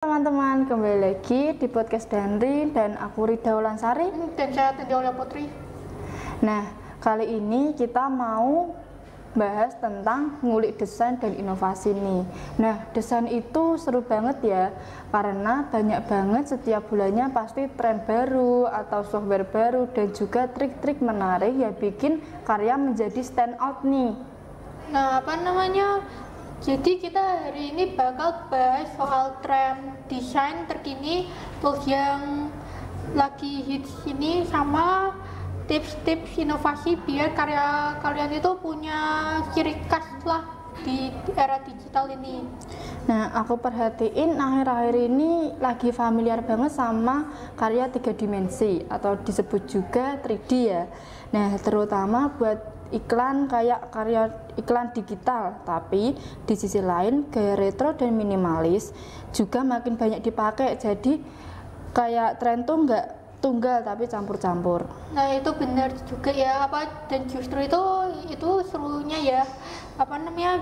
Teman-teman, kembali lagi di podcast Danri dan aku Rida Wulansari dan saya Tendiola Putri. Nah, kali ini kita mau bahas tentang ngulik desain dan inovasi nih. Nah, desain itu seru banget ya, karena banyak banget setiap bulannya pasti tren baru atau software baru dan juga trik-trik menarik yang bikin karya menjadi stand out nih. Nah, jadi kita hari ini bakal bahas soal tren desain terkini, tools yang lagi hits ini, sama tips-tips inovasi biar karya kalian itu punya ciri khas lah di era digital ini. Nah, aku perhatiin akhir-akhir ini lagi familiar banget sama karya 3 dimensi atau disebut juga 3D ya. Nah, terutama buat iklan kayak karya iklan digital, tapi di sisi lain gaya retro dan minimalis juga makin banyak dipakai. Jadi kayak tren tuh nggak tunggal tapi campur-campur. Nah, itu benar juga ya, dan justru itu serunya ya.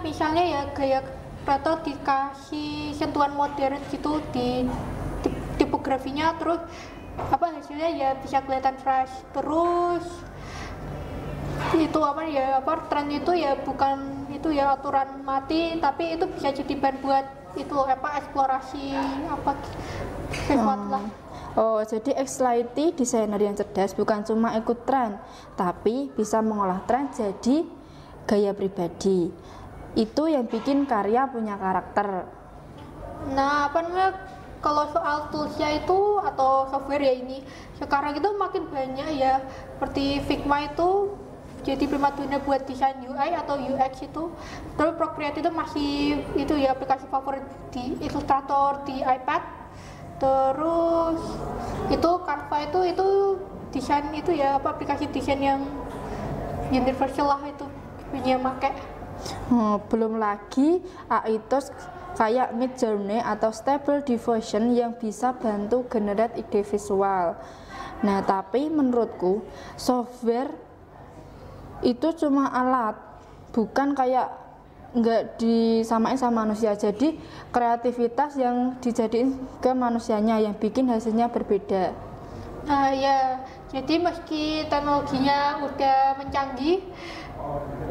Misalnya ya gaya retro dikasih sentuhan modern gitu di tipografinya, terus hasilnya ya bisa kelihatan fresh. Terus itu tren itu ya bukan itu ya aturan mati, tapi itu bisa jadi bahan buat itu eksplorasi sesuatu lah. Oh, jadi X-Lighty desainer yang cerdas bukan cuma ikut tren, tapi bisa mengolah tren jadi gaya pribadi. Itu yang bikin karya punya karakter. Nah, kalau soal toolsnya itu atau software ya, ini sekarang itu makin banyak ya, seperti Figma itu jadi primadona buat desain UI atau UX itu. Terus Procreate itu masih itu ya aplikasi favorit di Illustrator di iPad. Terus itu Canva itu desain itu ya aplikasi desain yang universal lah, itu punya make. Belum lagi AI tools kayak Midjourney atau Stable Diffusion yang bisa bantu generate ide visual. Nah, tapi menurutku software itu cuma alat, bukan kayak nggak disamain sama manusia. Jadi kreativitas yang dijadiin ke manusianya yang bikin hasilnya berbeda. Nah ya, jadi meski teknologinya udah mencanggih,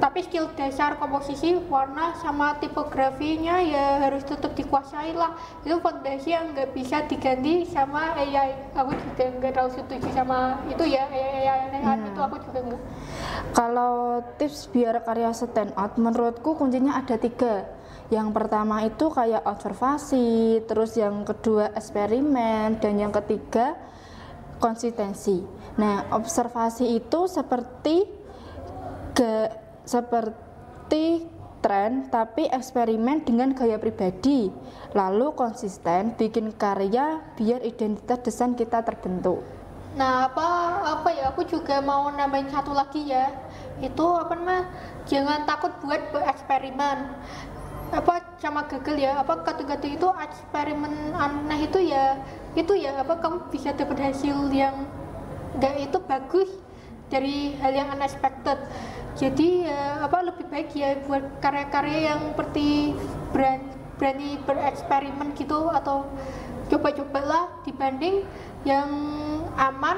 tapi skill dasar komposisi, warna, sama tipografinya ya harus tetap dikuasai lah. Itu fondasi yang nggak bisa diganti sama AI. Aku juga nggak terlalu setuju sama itu ya, AI itu aku juga nggak. Kalau tips biar karya stand out, menurutku kuncinya ada 3. Yang pertama itu kayak observasi, terus yang kedua eksperimen, dan yang ketiga konsistensi. Nah, observasi itu seperti tren, tapi eksperimen dengan gaya pribadi. Lalu konsisten bikin karya biar identitas desain kita terbentuk. Nah, aku juga mau nambahin satu lagi ya. Itu jangan takut buat bereksperimen. Sama gagal ya, kata-kata itu eksperimen aneh itu ya kamu bisa dapat hasil yang enggak itu bagus dari hal yang unexpected. Jadi ya lebih baik ya buat karya-karya yang seperti berani bereksperimen gitu atau coba-cobalah, dibanding yang aman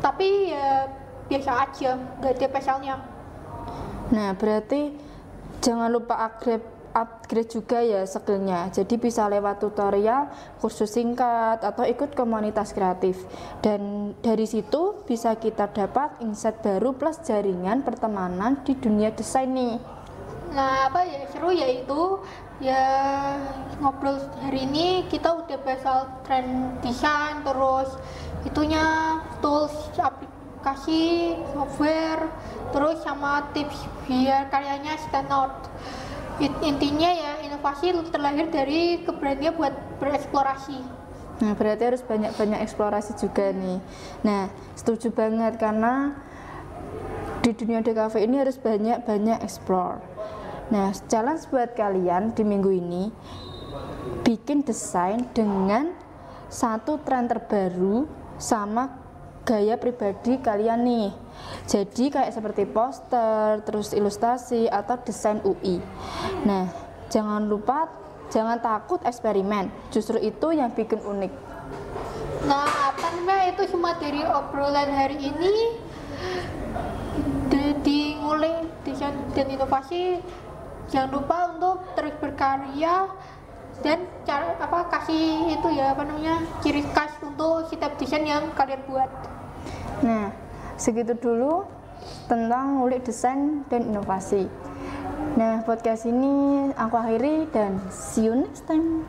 tapi ya biasa aja, nggak ada spesialnya. Nah, berarti jangan lupa upgrade juga ya skillnya. Jadi bisa lewat tutorial, kursus singkat, atau ikut komunitas kreatif. Dan dari situ bisa kita dapat insight baru plus jaringan pertemanan di dunia desain nih. Nah, seru ya itu ya, ngobrol hari ini kita udah bahas soal tren desain, terus itunya tools, aplikasi, software, terus sama tips biar karyanya stand out. Intinya ya inovasi terlahir dari keberanian buat bereksplorasi. Nah, berarti harus banyak-banyak eksplorasi juga nih. Nah, setuju banget, karena di dunia DKV ini harus banyak-banyak explore. Nah, challenge buat kalian di minggu ini, bikin desain dengan satu tren terbaru sama gaya pribadi kalian nih. Jadi kayak seperti poster, terus ilustrasi atau desain UI. Nah, jangan lupa Jangan takut eksperimen, justru itu yang bikin unik. Nah, apa namanya, itu cuma dari obrolan hari ini. Di ngulik desain dan inovasi, jangan lupa untuk terus berkarya dan kasih itu ya, apa namanya, ciri khas untuk setiap desain yang kalian buat. Nah, segitu dulu tentang ngulik desain dan inovasi. Nah, podcast ini aku akhiri dan see you next time.